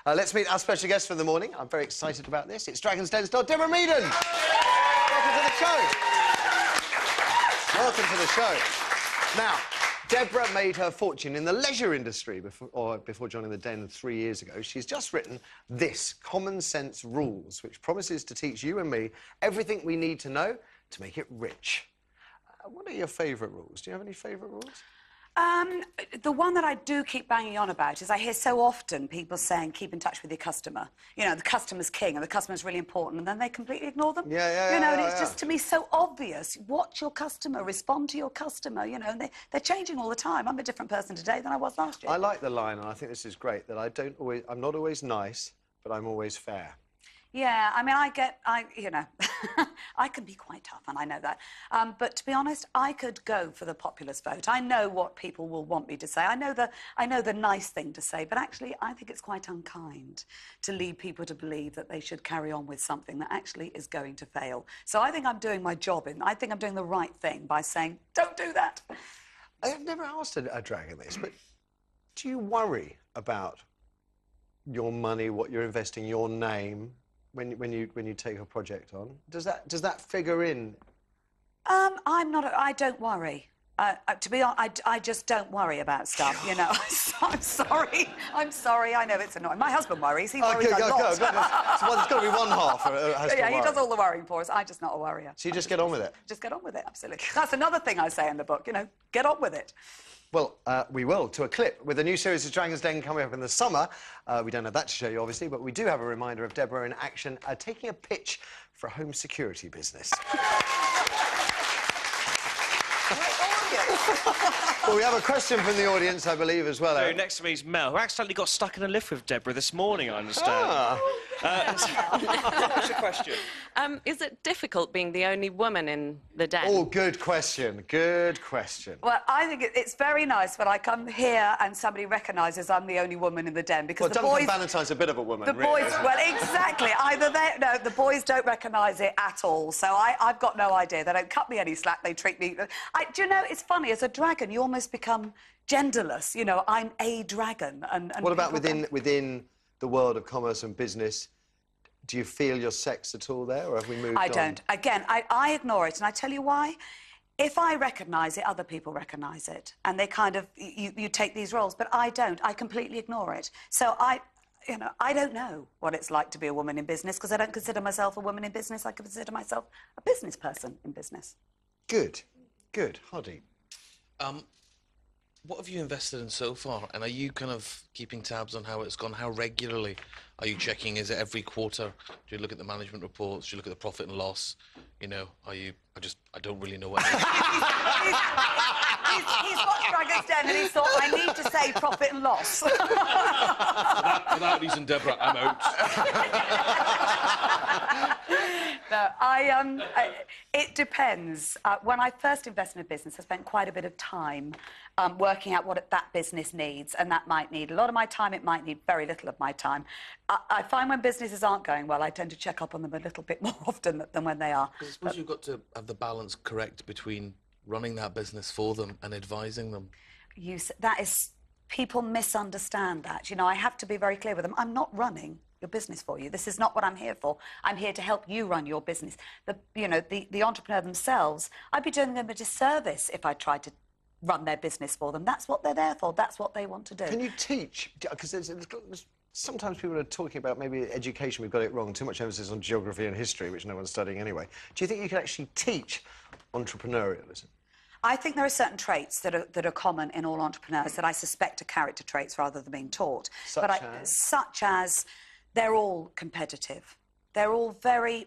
Let's meet our special guest for the morning. I'm very excited about this. It's Dragon's Den star Deborah Meaden. Welcome to the show. Welcome to the show. Now, Deborah made her fortune in the leisure industry before joining the Den 3 years ago. She's just written this, Common Sense Rules, which promises to teach you and me everything we need to know to make it rich. What are your favourite rules? Do you have any favourite rules? The one that I do keep banging on about is I hear so often people saying, keep in touch with your customer. You know, the customer's king and the customer's really important, and then they completely ignore them. Yeah, You know, and it's just, to me, so obvious. Watch your customer, respond to your customer, you know, and they're changing all the time. I'm a different person today than I was last year. I like the line, and I think this is great, that I'm not always nice, but I'm always fair. Yeah, I mean, you know, I can be quite tough, and I know that. But to be honest, I could go for the populist vote. I know what people will want me to say. I know the nice thing to say, but actually, I think it's quite unkind to lead people to believe that they should carry on with something that actually is going to fail. So I think I'm doing my job, and I think I'm doing the right thing by saying, don't do that. I've never asked a dragon this, but do you worry about your money, what you're investing, your name, when you take a project on? Does that figure in? I don't worry. To be honest, I just don't worry about stuff, you know. I'm sorry. I know it's annoying. My husband worries. He worries a lot. Well, there's got to be one half has to Yeah, he worry. does all the worrying for us. I'm just not a worrier. So you just get on with it? Just get on with it, absolutely. That's another thing I say in the book, you know, get on with it. Well, we will, to a clip, with a new series of Dragon's Den coming up in the summer. We don't have that to show you, obviously, but we do have a reminder of Deborah in action, taking a pitch for a home security business. Well, we have a question from the audience, I believe, as well. So next to me is Mel, who accidentally got stuck in a lift with Deborah this morning, I understand. What's your question? Is it difficult being the only woman in the Den? Oh, good question. Good question. Well, I think it's very nice when I come here and somebody recognises I'm the only woman in the Den, because the boys... Duncan Valentine's a bit of a woman, really. Boys... Well, exactly. No, the boys don't recognise it at all, so I've got no idea. They don't cut me any slack, they treat me... Do you know, it's funny, as a dragon, you almost become genderless. You know, I'm a dragon, and what about within the world of commerce and business? Do you feel your sex at all there, or have we moved on? I don't. Again, I ignore it, and I tell you why. If I recognise it, other people recognise it, and they kind of... You take these roles, but I don't. I completely ignore it. So you know, I don't know what it's like to be a woman in business, because I don't consider myself a woman in business. I consider myself a business person in business. Good. Good. Hardy. What have you invested in so far? And are you kind of keeping tabs on how it's gone? How regularly are you checking? Is it every quarter? Do you look at the management reports? Do you look at the profit and loss? You know, are you... I don't really know what... He's watched Dragon's Den and he thought, I need to say profit and loss. For that reason, Deborah, I'm out. No, it depends. When I first invested in a business, I spent quite a bit of time working out what that business needs, and that might need a lot of my time, it might need very little of my time. I find when businesses aren't going well, I tend to check up on them a little bit more often than when they are. I suppose you've got to have the balance correct between running that business for them and advising them. People misunderstand that. You know, I have to be very clear with them. I'm not running your business for you. This is not what I'm here for. I'm here to help you run your business. The entrepreneur themselves, I'd be doing them a disservice if I tried to run their business for them. That's what they're there for. That's what they want to do. Can you teach? Because sometimes people are talking about maybe education, we've got it wrong, too much emphasis on geography and history, which no one's studying anyway. Do you think you can actually teach entrepreneurialism? I think there are certain traits that are common in all entrepreneurs that I suspect are character traits rather than being taught. Such as they're all competitive. They're all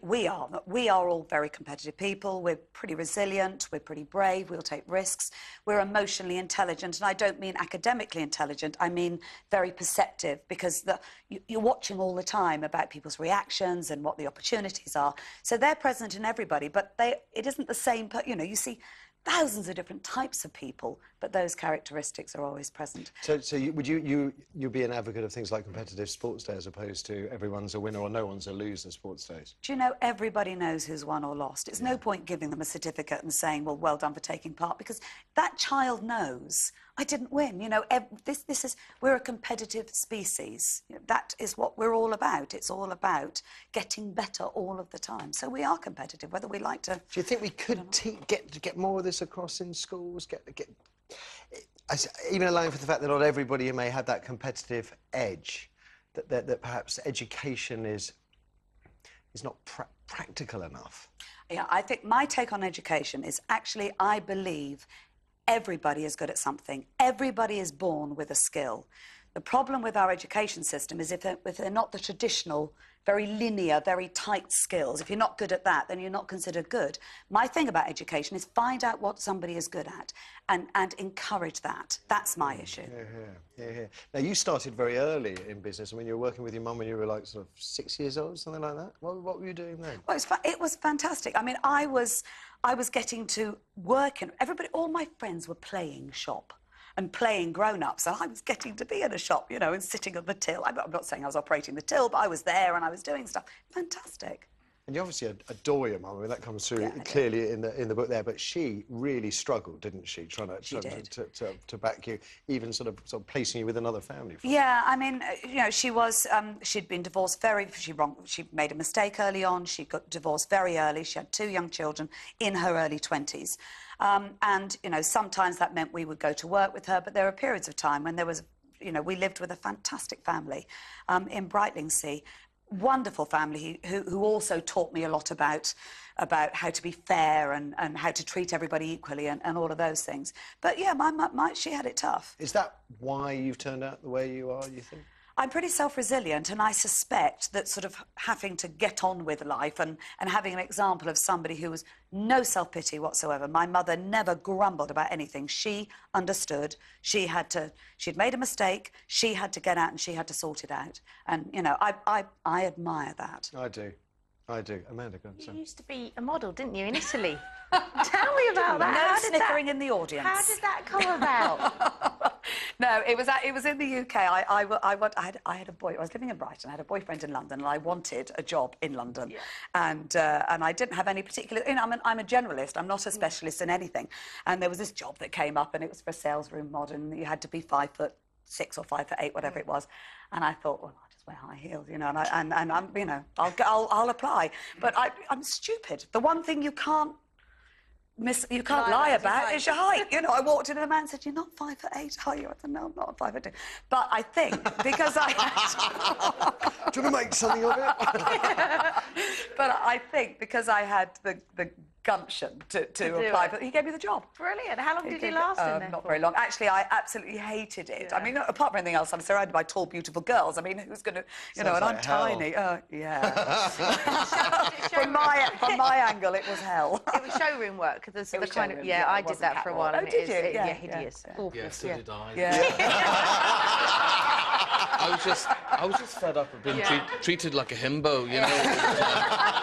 we are all very competitive people. We're pretty resilient, we're pretty brave, we'll take risks. We're emotionally intelligent, and I don't mean academically intelligent, I mean very perceptive, because you're watching all the time about people's reactions and what the opportunities are. So they're present in everybody, but it isn't the same, you know, you see thousands of different types of people, but those characteristics are always present. So would you be an advocate of things like competitive sports day as opposed to everyone's a winner or no one's a loser sports days? Do you know, everybody knows who's won or lost. It's no point giving them a certificate and saying, well done for taking part, because that child knows I didn't win. You know, we're a competitive species. You know, that is what we're all about. It's all about getting better all of the time. So we are competitive, whether we like to. Do you think we could get more of this across in schools? Even allowing for the fact that not everybody may have that competitive edge, that perhaps education is not practical enough. Yeah, I think my take on education is actually, I believe everybody is good at something. Everybody is born with a skill. The problem with our education system is if they're not the traditional, very linear, very tight skills, if you're not good at that, then you're not considered good. My thing about education is find out what somebody is good at and encourage that. That's my issue. Yeah. Now, you started very early in business. I mean, you were working with your mum when you were, like, sort of 6 years old, something like that? What were you doing then? Well, it was fantastic. I mean, I was getting to work and all my friends were playing shop and playing grown-ups, and I was getting to be in a shop, you know, and sitting on the till. I'm not saying I was operating the till, but I was there and I was doing stuff. Fantastic. And you obviously adore your mum. I mean, that comes through clearly in the book there. But she really struggled, didn't she, trying to back you, even sort of placing you with another family? Yeah, I mean, you know, she was. She'd been divorced She made a mistake early on. She got divorced very early. She had 2 young children in her early 20s, and you know, sometimes that meant we would go to work with her. But there were periods of time when there was, you know, we lived with a fantastic family in Brightlingsea. Wonderful family who also taught me a lot about how to be fair and how to treat everybody equally and all of those things. But yeah, she had it tough. Is that why you've turned out the way you are, you think? I'm pretty self-resilient, and I suspect that sort of having to get on with life and having an example of somebody who was no self-pity whatsoever. My mother never grumbled about anything. She understood. She'd made a mistake. She had to get out and she had to sort it out. And, you know, I admire that. I do. Amanda, go on. You used to be a model, didn't you, in Italy? Tell me about that. No snickering in the audience. How did that come about? No, it was in the UK. I had a boy. I was living in Brighton. I had a boyfriend in London, and I wanted a job in London. Yeah. And I didn't have any particular. You know, I'm a generalist. I'm not a specialist in anything. And there was this job that came up, and it was for a sales room mod, and you had to be 5'6" or 5'8", whatever it was. And I thought, well, I'll just wear high heels, you know, and I'm, you know, I'll apply. But I'm stupid. The one thing you can't lie about is your height. You know, I walked in and a man said, "You're not 5'8", are you?" I said, "No, I'm not 5'2". But I think because I had... Do you want to make something of it? But I think because I had the gumption to apply, but he gave me the job. Brilliant. How long did you last in there? Not very long. Actually, I absolutely hated it. Yeah. I mean, apart from anything else, I'm surrounded by tall, beautiful girls. I mean, who's going to, you know, and I'm tiny. Yeah. From my angle, it was hell. It was showroom work. The kind of, yeah, I did that for a while. Oh, did you? Yeah, hideous. Yeah, so did I. Yeah. I was just fed up of being treated like a himbo, you know.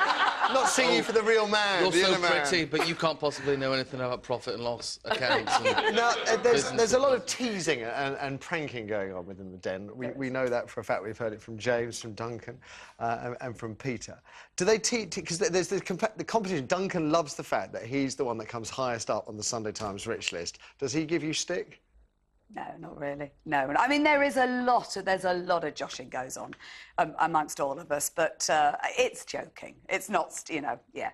Not singing for the real man. You're so pretty, but you can't possibly know anything about profit and loss accounts. Now, there's a lot of teasing and pranking going on within the den. We know that for a fact. We've heard it from James, from Duncan, and from Peter. Do they teach? Because there's the competition. Duncan loves the fact that he's the one that comes highest up on the Sunday Times rich list. Does he give you stick? No, not really. No, I mean there's a lot of joshing goes on amongst all of us, but it's joking. It's not, you know. Yeah,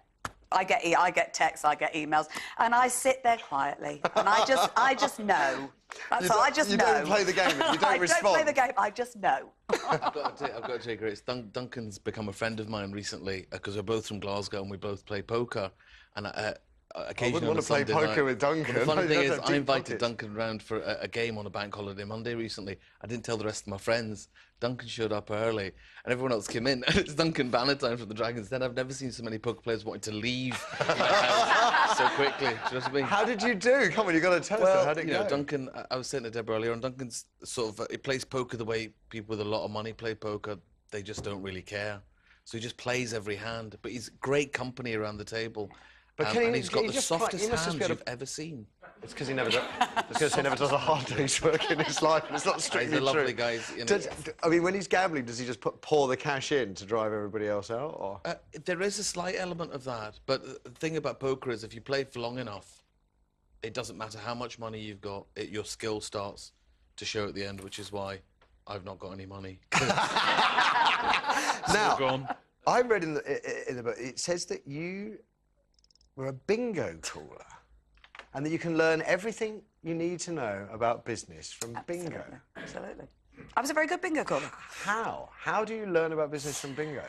I get texts, I get emails, and I sit there quietly, and I just know. That's all. I just know. You don't play the game. You don't respond. I don't play the game. I just know. I've got to tell you, Grace. Duncan's become a friend of mine recently because we're both from Glasgow and we both play poker, and occasionally I wouldn't want to play poker with Duncan. The funny thing is, I invited Duncan round for a game on a bank holiday Monday recently. I didn't tell the rest of my friends. Duncan showed up early, and everyone else came in. It's Duncan Bannatyne from the Dragons Den. I've never seen so many poker players wanting to leave so quickly. Do you know what I mean? How did you do? Come on, you've got to tell us. How did it go? Duncan, I was saying to Deborah earlier on, Duncan's sort of, he plays poker the way people with a lot of money play poker. They just don't really care. So he just plays every hand. But he's great company around the table. But and he's got the softest hands you've ever seen. It's because he never does. Because he never does a hard day's work in his life. It's not strictly He's a lovely true. guy. You know. I mean, when he's gambling, does he just pour the cash in to drive everybody else out? Or there is a slight element of that, but the thing about poker is, if you play for long enough, it doesn't matter how much money you've got, your skill starts to show at the end, which is why I've not got any money. Now, I read in the book, it says that you were a bingo caller and that you can learn everything you need to know about business from bingo. Absolutely. I was a very good bingo caller. How? How do you learn about business from bingo?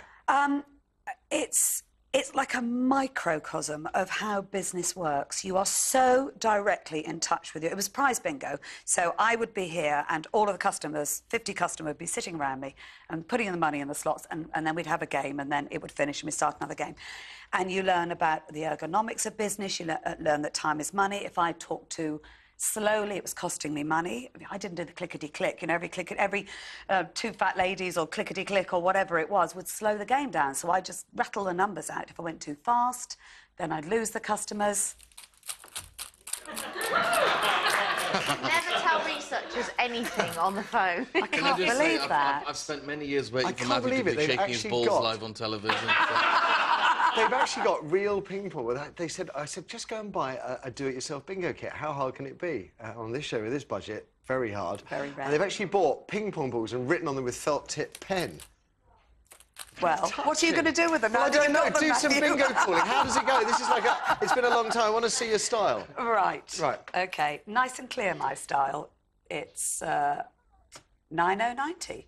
It's like a microcosm of how business works. You are so directly in touch with you. It was prize bingo, so I would be here and all of the customers, 50 customers, would be sitting around me and putting in the money in the slots, and then we'd have a game, and then it would finish and we'd start another game. And you learn about the ergonomics of business, you learn that time is money. If I talk too slowly, it was costing me money. I didn't do the clickety-click, you know, every two fat ladies or clickety-click or whatever it was would slow the game down. So I just rattle the numbers out. If I went too fast, then I'd lose the customers. Never tell researchers anything on the phone. I can't believe that. I've spent many years waiting for can't Matthew to believe be it. They've shaking his actually balls got- live on television. They've actually got real ping pong. They said, I said, just go and buy a do-it-yourself bingo kit. How hard can it be? On this show, with this budget, very hard. Very rare. And they've actually bought ping pong balls and written on them with felt-tip pen. Well, what are you going to do with them? Well, I Now that don't know. you've got them, Do some Matthew? bingo calling. How does it go? This is like it's been a long time. I want to see your style. Right. Right. OK, nice and clear, my style. It's 9090.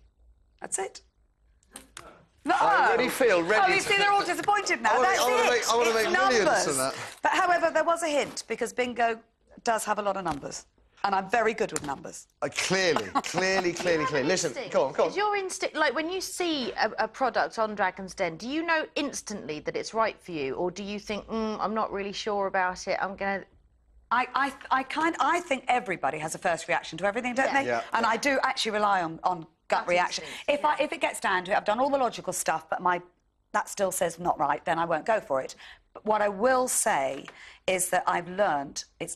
That's it. No. I already feel ready Oh, you to- see, they're all disappointed now. I wanna- That's I wanna it. make- I wanna It's make millions numbers. from that. But, however, there was a hint, because bingo does have a lot of numbers. And I'm very good with numbers. Clearly. Listen, go on. Is your instinct, like when you see a product on Dragon's Den, do you know instantly that it's right for you, or do you think, I'm not really sure about it, I'm going to... I think everybody has a first reaction to everything, don't they? Yeah. And I do actually rely on gut reaction. instinct, If it gets down to it, I've done all the logical stuff, but that still says not right, then I won't go for it. But what I will say is that I've learned it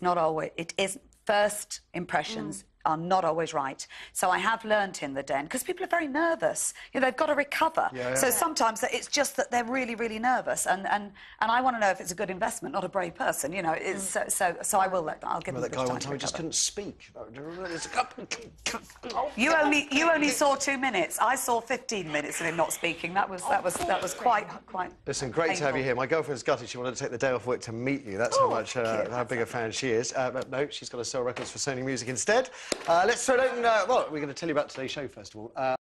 is first impressions are not always right. So I have learnt in the Den, because people are very nervous. You know, they've got to recover. So sometimes it's just that they're really, really nervous, and I want to know if it's a good investment, not a brave person. You know, it's, so I will let them. I'll give them That a bit guy of time one to time just recover. couldn't speak. You only saw 2 minutes. I saw 15 minutes of him not speaking. That was quite. Listen, great to have you here. My girlfriend's gutted. She wanted to take the day off work to meet you. That's how big a fan she is. But no, she's got to sell records for Sony Music instead. Let's throw it open. Well, we're going to tell you about today's show, first of all.